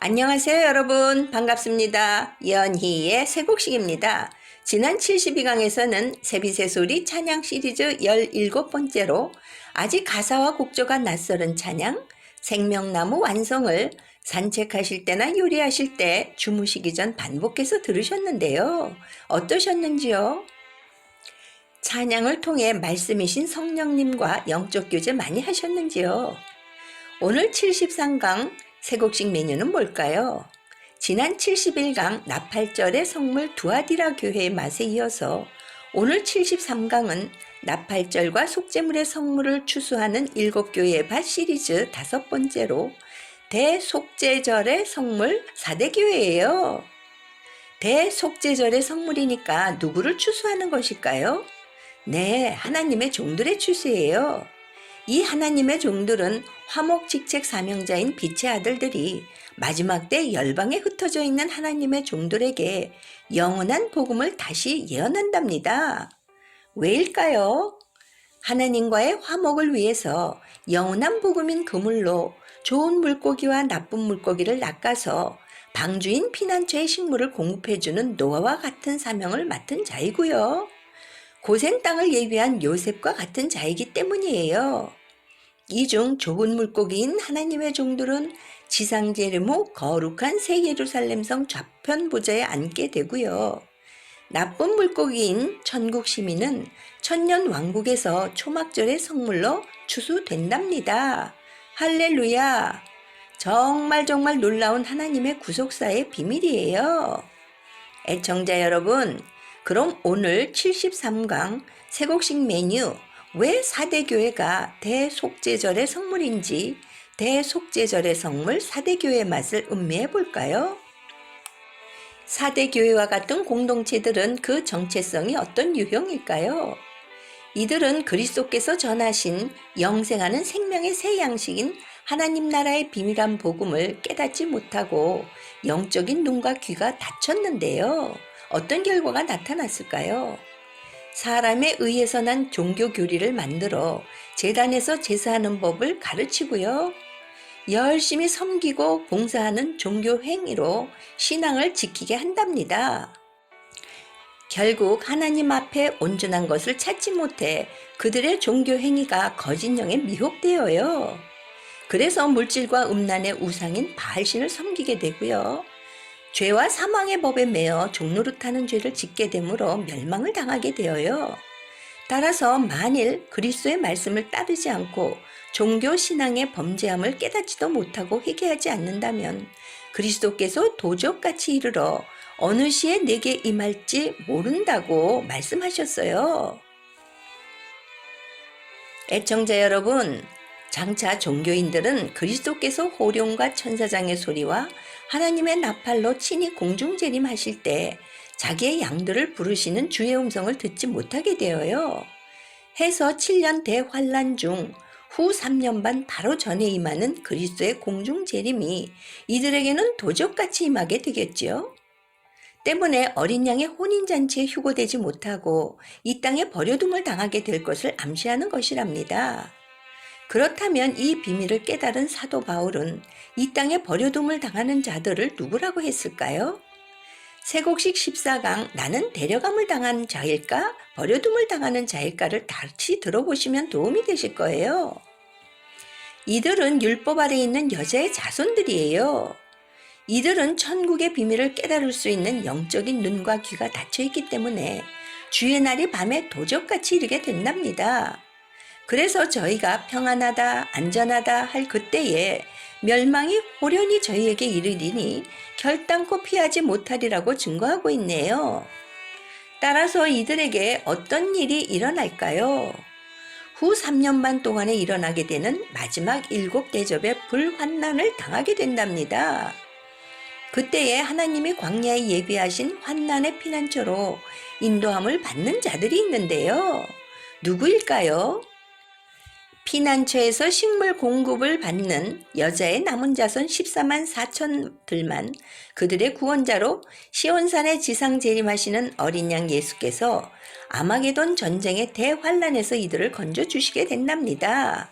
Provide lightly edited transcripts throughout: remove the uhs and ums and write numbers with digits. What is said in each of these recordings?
안녕하세요 여러분, 반갑습니다. 연희의 새곡식입니다. 지난 72강에서는 새비새소리 찬양 시리즈 17번째로 아직 가사와 곡조가 낯설은 찬양 생명나무 완성을 산책하실 때나 요리하실 때 주무시기 전 반복해서 들으셨는데요. 어떠셨는지요? 찬양을 통해 말씀이신 성령님과 영적 교제 많이 하셨는지요? 오늘 73강 새곡식 메뉴는 뭘까요? 지난 71강 나팔절의 성물 두아디라 교회의 맛에 이어서 오늘 73강은 나팔절과 속죄물의 성물을 추수하는 7교회의 밭 시리즈 5번째로 대속죄절의 성물 4대 교회예요. 대속죄절의 성물이니까 누구를 추수하는 것일까요? 네, 하나님의 종들의 추수예요. 이 하나님의 종들은 화목직책 사명자인 빛의 아들들이 마지막 때 열방에 흩어져 있는 하나님의 종들에게 영원한 복음을 다시 예언한답니다. 왜일까요? 하나님과의 화목을 위해서 영원한 복음인 그물로 좋은 물고기와 나쁜 물고기를 낚아서 방주인 피난처의 식물을 공급해주는 노아와 같은 사명을 맡은 자이고요. 고센 땅을 예비한 요셉과 같은 자이기 때문이에요. 이 중 좋은 물고기인 하나님의 종들은 지상제르무 거룩한 새 예루살렘성 좌편 보좌에 앉게 되고요. 나쁜 물고기인 천국 시민은 천년 왕국에서 초막절의 성물로 추수된답니다. 할렐루야! 정말 놀라운 하나님의 구속사의 비밀이에요. 애청자 여러분, 그럼 오늘 73강 새곡식 메뉴 왜 4대 교회가 대속죄절의 성물인지 대속죄절의 성물 4대 교회의 맛을 음미해 볼까요? 4대 교회와 같은 공동체들은 그 정체성이 어떤 유형일까요? 이들은 그리스도께서 전하신 영생하는 생명의 새 양식인 하나님 나라의 비밀한 복음을 깨닫지 못하고 영적인 눈과 귀가 닫혔는데요. 어떤 결과가 나타났을까요? 사람에 의해서 난 종교 교리를 만들어 제단에서 제사하는 법을 가르치고요. 열심히 섬기고 봉사하는 종교 행위로 신앙을 지키게 한답니다. 결국 하나님 앞에 온전한 것을 찾지 못해 그들의 종교 행위가 거짓령에 미혹되어요. 그래서 물질과 음란의 우상인 바알신을 섬기게 되고요. 죄와 사망의 법에 매여 종노릇하는 죄를 짓게 되므로 멸망을 당하게 되어요. 따라서 만일 그리스도의 말씀을 따르지 않고 종교 신앙의 범죄함을 깨닫지도 못하고 회개하지 않는다면 그리스도께서 도적같이 이르러 어느 시에 내게 임할지 모른다고 말씀하셨어요. 애청자 여러분, 장차 종교인들은 그리스도께서 호령과 천사장의 소리와 하나님의 나팔로 친히 공중재림하실 때 자기의 양들을 부르시는 주의 음성을 듣지 못하게 되어요. 해서 7년 대환란 중 후 3년 반 바로 전에 임하는 그리스도의 공중재림이 이들에게는 도적같이 임하게 되겠지요. 때문에 어린 양의 혼인잔치에 휴고되지 못하고 이 땅에 버려둠을 당하게 될 것을 암시하는 것이랍니다. 그렇다면 이 비밀을 깨달은 사도 바울은 이 땅에 버려둠을 당하는 자들을 누구라고 했을까요? 새곡식 14강 나는 데려감을 당한 자일까 버려둠을 당하는 자일까를 다시 들어보시면 도움이 되실 거예요. 이들은 율법 아래 있는 여자의 자손들이에요. 이들은 천국의 비밀을 깨달을 수 있는 영적인 눈과 귀가 닫혀있기 때문에 주의 날이 밤에 도적같이 이르게 된답니다. 그래서 저희가 평안하다 안전하다 할 그때에 멸망이 호련히 저희에게 이르리니 결단코 피하지 못하리라고 증거하고 있네요. 따라서 이들에게 어떤 일이 일어날까요? 후 3년 반 동안에 일어나게 되는 마지막 7대접의 불환난을 당하게 된답니다. 그때에 하나님이 광야에 예비하신 환난의 피난처로 인도함을 받는 자들이 있는데요. 누구일까요? 피난처에서 식물 공급을 받는 여자의 남은 자손 14만 4천들만 그들의 구원자로 시온산에 지상 재림하시는 어린 양 예수께서 아마게돈 전쟁의 대환란에서 이들을 건져주시게 된답니다.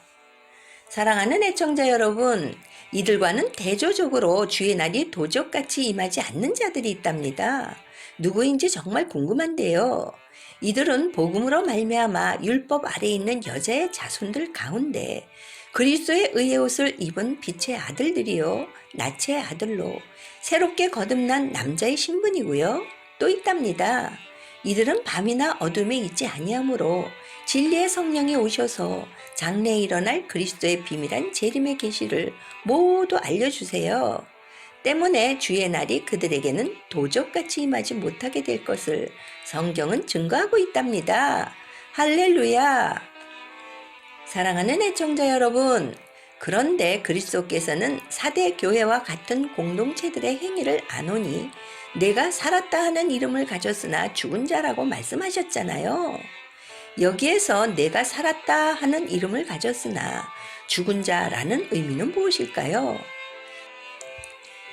사랑하는 애청자 여러분, 이들과는 대조적으로 주의 날이 도적같이 임하지 않는 자들이 있답니다. 누구인지 정말 궁금한데요. 이들은 복음으로 말미암아 율법 아래에 있는 여자의 자손들 가운데 그리스도의 의의 옷을 입은 빛의 아들들이요 낯의 아들로 새롭게 거듭난 남자의 신분이고요. 또 있답니다. 이들은 밤이나 어둠에 있지 아니하므로 진리의 성령이 오셔서 장래에 일어날 그리스도의 비밀한 재림의 계시를 모두 알려주세요. 때문에 주의 날이 그들에게는 도적같이 임하지 못하게 될 것을 성경은 증거하고 있답니다. 할렐루야! 사랑하는 애청자 여러분, 그런데 그리스도께서는 사대 교회와 같은 공동체들의 행위를 아노니 내가 살았다 하는 이름을 가졌으나 죽은 자라고 말씀하셨잖아요. 여기에서 내가 살았다 하는 이름을 가졌으나 죽은 자라는 의미는 무엇일까요?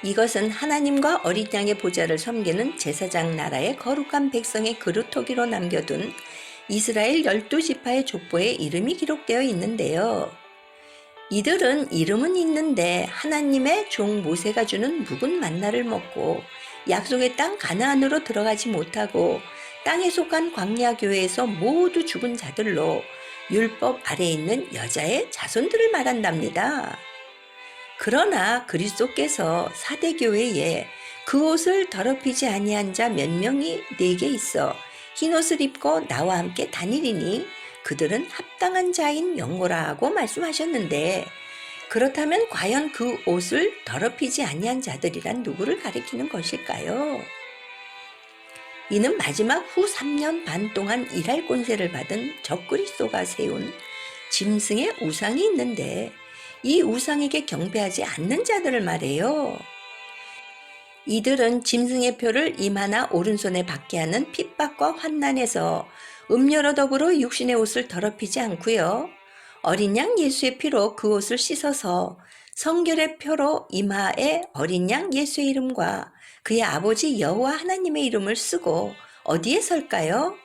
이것은 하나님과 어린 양의 보좌를 섬기는 제사장 나라의 거룩한 백성의 그루터기로 남겨둔 이스라엘 12지파의 족보에 이름이 기록되어 있는데요. 이들은 이름은 있는데 하나님의 종 모세가 주는 묵은 만나를 먹고 약속의 땅 가나안으로 들어가지 못하고 땅에 속한 광야 교회에서 모두 죽은 자들로 율법 아래에 있는 여자의 자손들을 말한답니다. 그러나 그리스도께서 사대 교회에 그 옷을 더럽히지 아니한 자 몇 명이 내게 있어 흰 옷을 입고 나와 함께 다니리니 그들은 합당한 자인 영고라 하고 말씀하셨는데, 그렇다면 과연 그 옷을 더럽히지 아니한 자들이란 누구를 가리키는 것일까요? 이는 마지막 후 3년 반 동안 일할 권세를 받은 적그리스도가 세운 짐승의 우상이 있는데 이 우상에게 경배하지 않는 자들을 말해요. 이들은 짐승의 표를 임하나 오른손에 받게 하는 핍박과 환난에서 음료로 더불어 육신의 옷을 더럽히지 않고요. 어린 양 예수의 피로 그 옷을 씻어서 성결의 표로 이마에 어린 양 예수의 이름과 그의 아버지 여호와 하나님의 이름을 쓰고 어디에 설까요?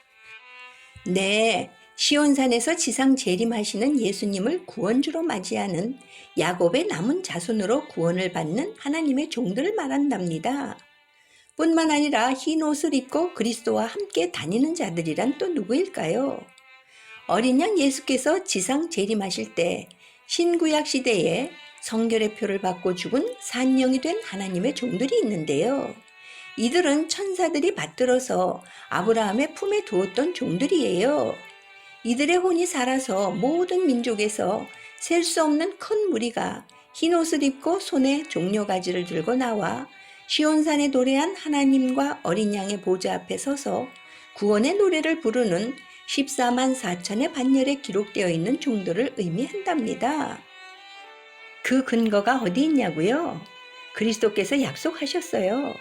네, 시온산에서 지상 재림하시는 예수님을 구원주로 맞이하는 야곱의 남은 자손으로 구원을 받는 하나님의 종들을 말한답니다. 뿐만 아니라 흰 옷을 입고 그리스도와 함께 다니는 자들이란 또 누구일까요? 어린 양 예수께서 지상 재림하실 때 신구약 시대에 성결의 표를 받고 죽은 산영이 된 하나님의 종들이 있는데요. 이들은 천사들이 받들어서 아브라함의 품에 두었던 종들이에요. 이들의 혼이 살아서 모든 민족에서 셀 수 없는 큰 무리가 흰 옷을 입고 손에 종려가지를 들고 나와 시온산에 노래한 하나님과 어린 양의 보좌 앞에 서서 구원의 노래를 부르는 14만 4천의 반열에 기록되어 있는 종들을 의미한답니다. 그 근거가 어디 있냐고요? 그리스도께서 약속하셨어요.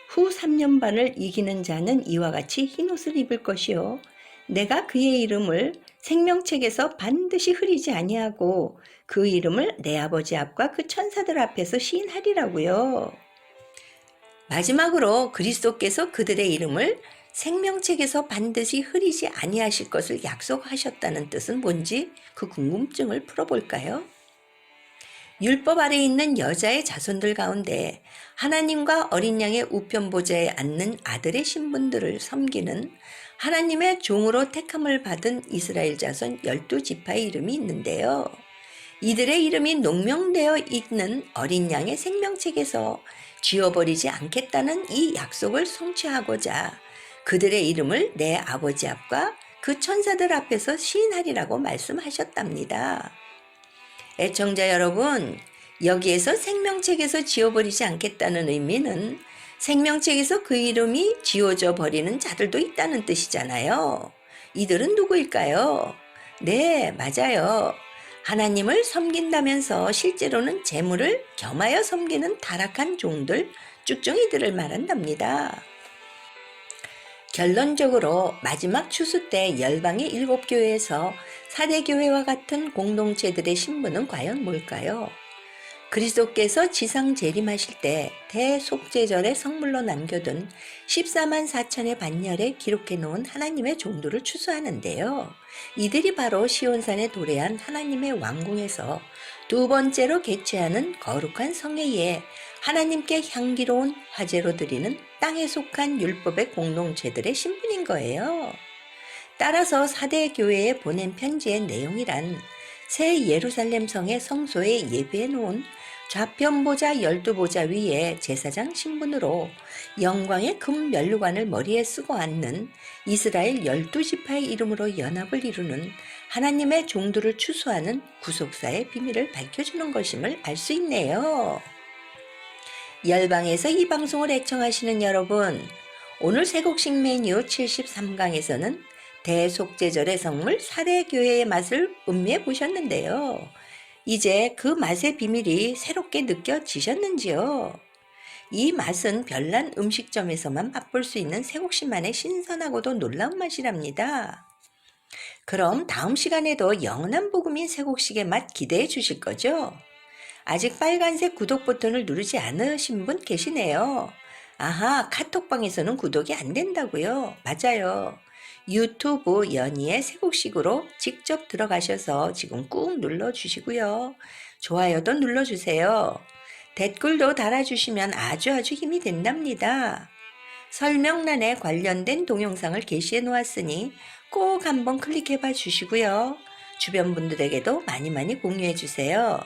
후 3년 반을 이기는 자는 이와 같이 흰 옷을 입을 것이요 내가 그의 이름을 생명책에서 반드시 흐리지 아니하고 그 이름을 내 아버지 앞과 그 천사들 앞에서 시인하리라고요. 마지막으로 그리스도께서 그들의 이름을 생명책에서 반드시 흐리지 아니하실 것을 약속하셨다는 뜻은 뭔지 그 궁금증을 풀어볼까요? 율법 아래에 있는 여자의 자손들 가운데 하나님과 어린 양의 우편 보좌에 앉는 아들의 신분들을 섬기는 하나님의 종으로 택함을 받은 이스라엘 자손 12지파의 이름이 있는데요. 이들의 이름이 농명되어 있는 어린 양의 생명책에서 지워버리지 않겠다는 이 약속을 성취하고자 그들의 이름을 내 아버지 앞과 그 천사들 앞에서 시인하리라고 말씀하셨답니다. 애청자 여러분, 여기에서 생명책에서 지워버리지 않겠다는 의미는 생명책에서 그 이름이 지워져 버리는 자들도 있다는 뜻이잖아요. 이들은 누구일까요? 네, 맞아요. 하나님을 섬긴다면서 실제로는 재물을 겸하여 섬기는 타락한 종들, 쭉정이들을 말한답니다. 결론적으로 마지막 추수 때 열방의 7교회에서 사대교회와 같은 공동체들의 신분은 과연 뭘까요? 그리스도께서 지상 재림하실 때 대속죄절의 성물로 남겨둔 14만 4천의 반열에 기록해 놓은 하나님의 종들을 추수하는데요. 이들이 바로 시온산에 도래한 하나님의 왕궁에서 두 번째로 개최하는 거룩한 성회에 하나님께 향기로운 화제로 드리는 땅에 속한 율법의 공동체들의 신분인 거예요. 따라서 사대 교회에 보낸 편지의 내용이란 새 예루살렘 성의 성소에 예배해 놓은 좌편보좌 12보좌 위에 제사장 신분으로 영광의 금 면류관을 머리에 쓰고 앉는 이스라엘 12지파의 이름으로 연합을 이루는 하나님의 종들을 추수하는 구속사의 비밀을 밝혀주는 것임을 알 수 있네요. 열방에서 이 방송을 애청하시는 여러분, 오늘 새곡식 메뉴 73강에서는 대속죄절의 성물 사대교회의 맛을 음미해 보셨는데요. 이제 그 맛의 비밀이 새롭게 느껴지셨는지요? 이 맛은 별난 음식점에서만 맛볼 수 있는 새곡식만의 신선하고도 놀라운 맛이랍니다. 그럼 다음 시간에도 영원한 복음인 새곡식의 맛 기대해 주실 거죠? 아직 빨간색 구독 버튼을 누르지 않으신 분 계시네요. 아하, 카톡방에서는 구독이 안 된다고요? 맞아요. 유튜브 연희의 새곡식으로 직접 들어가셔서 지금 꾹 눌러주시고요. 좋아요도 눌러주세요. 댓글도 달아주시면 아주 힘이 된답니다. 설명란에 관련된 동영상을 게시해 놓았으니 꼭 한번 클릭해 봐 주시고요. 주변 분들에게도 많이 공유해 주세요.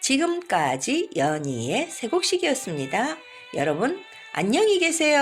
지금까지 연희의 새곡식이었습니다. 여러분 안녕히 계세요.